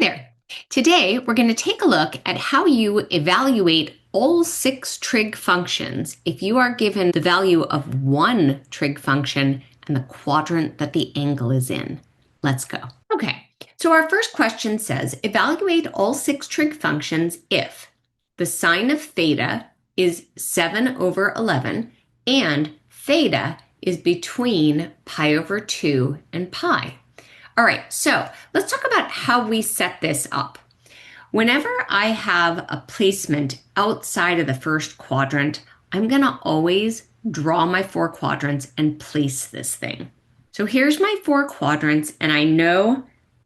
there. Today, we're going to take a look at how you evaluate all 6 trig functions if you are given the value of one trig function and the quadrant that the angle is in. Let's go. Okay, so our first question says, evaluate all 6 trig functions if the sine of theta is 7 over 11 and theta is between pi over 2 and pi. All right, so let's talk about how we set this up. Whenever I have a placement outside of the first quadrant, I'm going to always draw my 4 quadrants and place this thing. So here's my 4 quadrants, and I know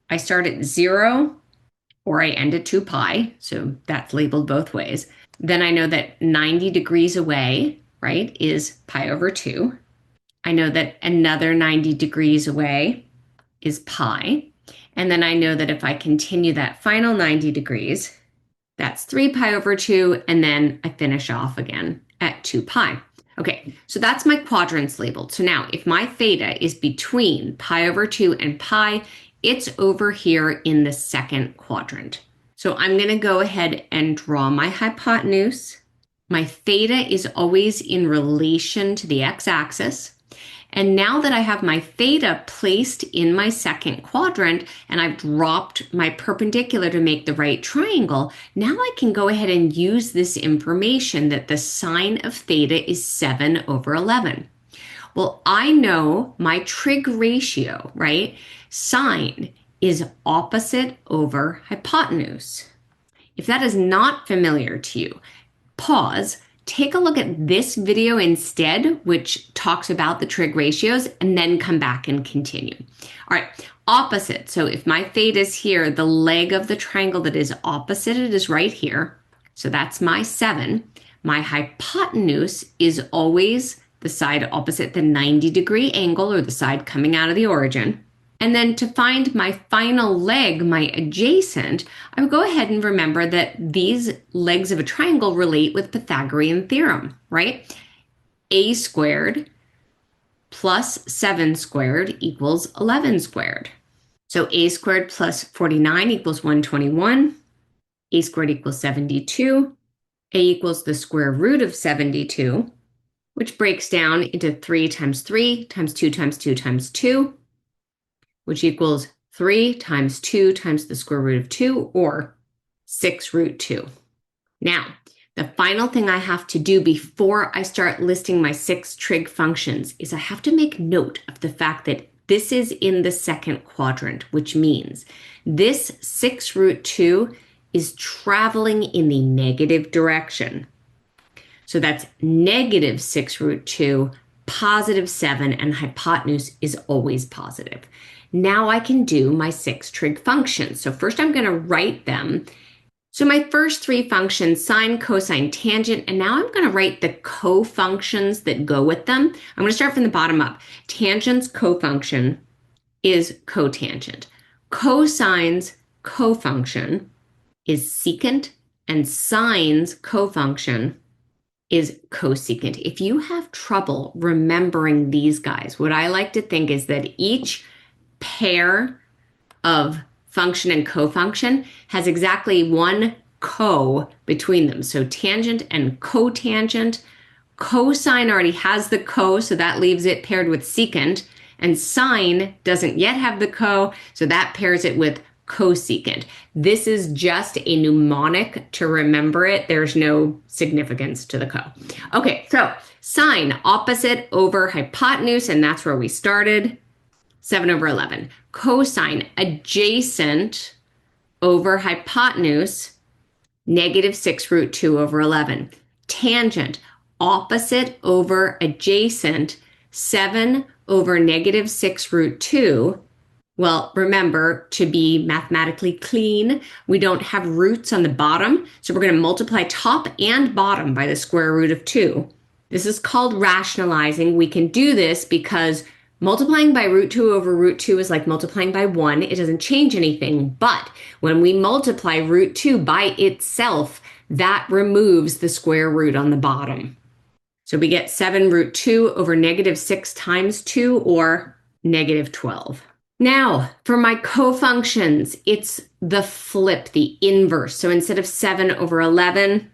I start at 0 or I end at 2 pi, so that's labeled both ways. Then I know that 90 degrees away, right, is pi over 2. I know that another 90 degrees away is pi. And then I know that if I continue that final 90 degrees, that's 3 pi over 2, and then I finish off again at 2 pi. Okay, so that's my quadrants labeled. So now if my theta is between pi over 2 and pi, it's over here in the second quadrant. So I'm going to go ahead and draw my hypotenuse. My theta is always in relation to the x-axis. And now that I have my theta placed in my second quadrant and I've dropped my perpendicular to make the right triangle, now I can go ahead and use this information that the sine of theta is 7 over 11. Well, I know my trig ratio, right? Sine is opposite over hypotenuse. If that is not familiar to you, pause. Take a look at this video instead, which talks about the trig ratios, and then come back and continue. All right, opposite. So if my theta is here, the leg of the triangle that is opposite it is right here. So that's my 7. My hypotenuse is always the side opposite the 90-degree angle, or the side coming out of the origin. And then to find my final leg, my adjacent, I would go ahead and remember that these legs of a triangle relate with Pythagorean theorem, right? A squared plus 7 squared equals 11 squared. So a squared plus 49 equals 121. A squared equals 72. A equals the square root of 72, which breaks down into 3 times 3 times 2 times 2 times 2. Which equals 3 times 2 times the square root of 2, or 6 root 2. Now, the final thing I have to do before I start listing my 6 trig functions is I have to make note of the fact that this is in the second quadrant, which means this 6 root 2 is traveling in the negative direction. So that's negative 6 root 2, positive 7, and hypotenuse is always positive. Now I can do my 6 trig functions. So first I'm going to write them. So my first 3 functions, sine, cosine, tangent, and now I'm going to write the co-functions that go with them. I'm going to start from the bottom up. Tangent's co-function is cotangent. Cosine's co-function is secant, and sine's co-function is cosecant. If you have trouble remembering these guys, what I like to think is that each pair of function and cofunction has exactly one co between them. So tangent and cotangent. Cosine already has the co, so that leaves it paired with secant. And sine doesn't yet have the co, so that pairs it with cosecant. This is just a mnemonic to remember it. There's no significance to the co. Okay, so sine opposite over hypotenuse, and that's where we started. 7 over 11. Cosine adjacent over hypotenuse, negative 6 root 2 over 11. Tangent opposite over adjacent, 7 over negative 6 root 2. Well, remember, to be mathematically clean, we don't have roots on the bottom, so we're going to multiply top and bottom by the square root of 2. This is called rationalizing. We can do this because multiplying by root 2 over root 2 is like multiplying by 1. It doesn't change anything, but when we multiply root 2 by itself, that removes the square root on the bottom. So we get 7 root 2 over negative 6 times 2, or negative 12. Now, for my cofunctions, it's the flip, the inverse. So instead of 7 over 11,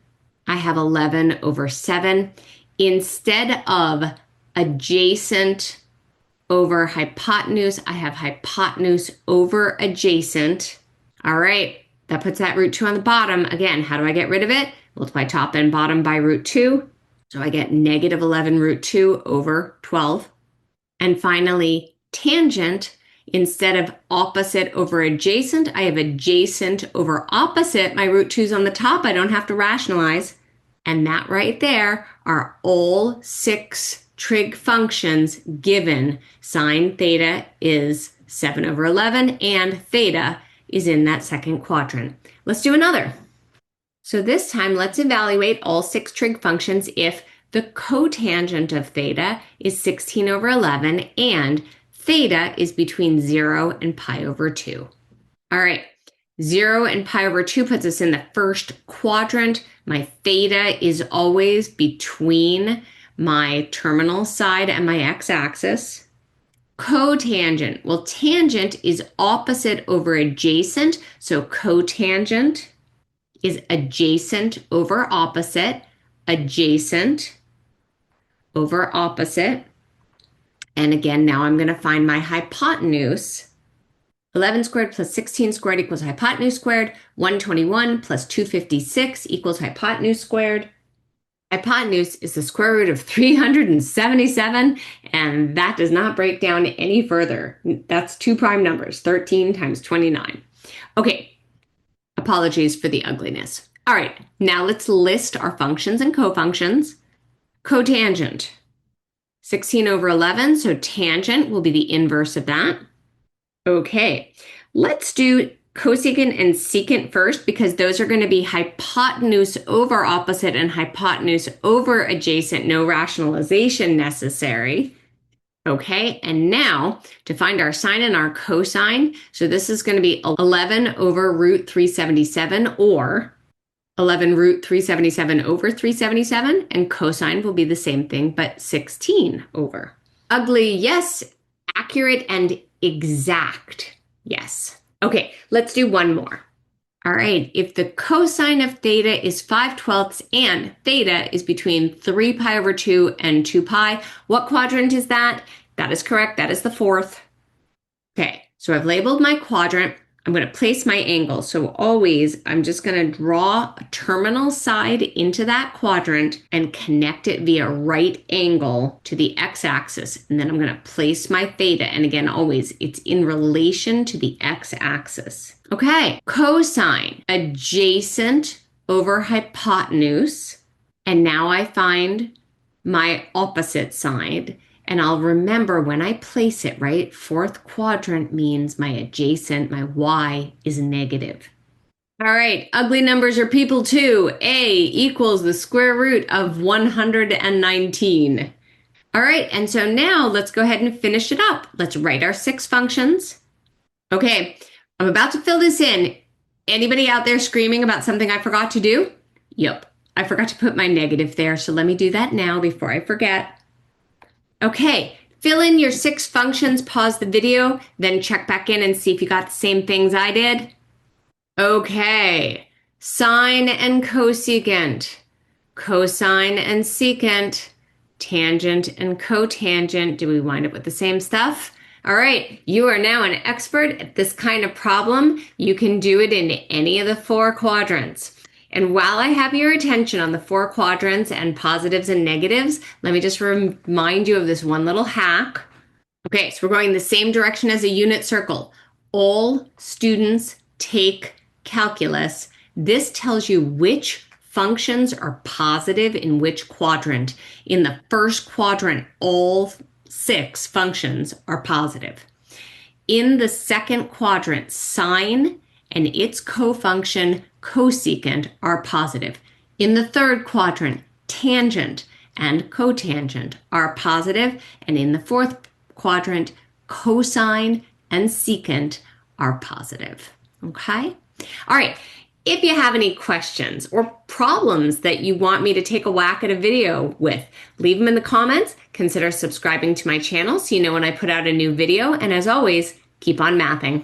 I have 11 over 7. Instead of adjacent over hypotenuse, I have hypotenuse over adjacent. All right, that puts that root 2 on the bottom. Again, how do I get rid of it? Multiply top and bottom by root 2. So I get negative 11 root 2 over 12. And finally, tangent. Instead of opposite over adjacent, I have adjacent over opposite. My root 2's on the top. I don't have to rationalize. And that right there are all 6 trig functions given sine theta is 7 over 11 and theta is in that second quadrant. Let's do another. So this time, let's evaluate all 6 trig functions if the cotangent of theta is 16 over 11 and theta is between 0 and pi over 2. All right, 0 and pi over 2 puts us in the first quadrant. My theta is always between my terminal side and my x-axis. Cotangent, well, tangent is opposite over adjacent, so cotangent is adjacent over opposite, adjacent over opposite. And again, now I'm going to find my hypotenuse. 11 squared plus 16 squared equals hypotenuse squared. 121 plus 256 equals hypotenuse squared. Hypotenuse is the square root of 377, and that does not break down any further. That's 2 prime numbers, 13 times 29. Okay, apologies for the ugliness. All right, now let's list our functions and cofunctions. Cotangent, 16 over 11, so tangent will be the inverse of that. Okay, let's do cosecant and secant first because those are going to be hypotenuse over opposite and hypotenuse over adjacent, no rationalization necessary. Okay, and now to find our sine and our cosine, so this is going to be 11 over root 377 or 11 root 377 over 377, and cosine will be the same thing, but 16 over. Ugly, yes. Accurate and exact, yes. Okay, let's do one more. All right, if the cosine of theta is 5/12 and theta is between 3 pi over 2 and 2 pi, what quadrant is that? That is correct, that is the fourth. Okay, so I've labeled my quadrant. I'm going to place my angle. So always, I'm just going to draw a terminal side into that quadrant and connect it via right angle to the x-axis. And then I'm going to place my theta. And again, always, it's in relation to the x-axis. Okay, cosine, adjacent over hypotenuse. And now I find my opposite side. And I'll remember when I place it, right? Fourth quadrant means my adjacent, my y is negative. All right, ugly numbers are people too. A equals the square root of 119. All right, and so now let's go ahead and finish it up. Let's write our 6 functions. Okay, I'm about to fill this in. Anybody out there screaming about something I forgot to do? Yep, I forgot to put my negative there, so let me do that now before I forget. Okay, fill in your 6 functions, pause the video, then check back in and see if you got the same things I did. Okay, sine and cosecant, cosine and secant, tangent and cotangent. Do we wind up with the same stuff? All right, you are now an expert at this kind of problem. You can do it in any of the 4 quadrants. And while I have your attention on the 4 quadrants and positives and negatives, let me just remind you of this one little hack. Okay, so we're going the same direction as a unit circle. All students take calculus. This tells you which functions are positive in which quadrant. In the first quadrant, all 6 functions are positive. In the second quadrant, sine and its cofunction cosecant are positive. In the third quadrant, tangent and cotangent are positive, and in the fourth quadrant, cosine and secant are positive. Okay? All right. If you have any questions or problems that you want me to take a whack at a video with, leave them in the comments. Consider subscribing to my channel so you know when I put out a new video. And as always, Keep on mathing.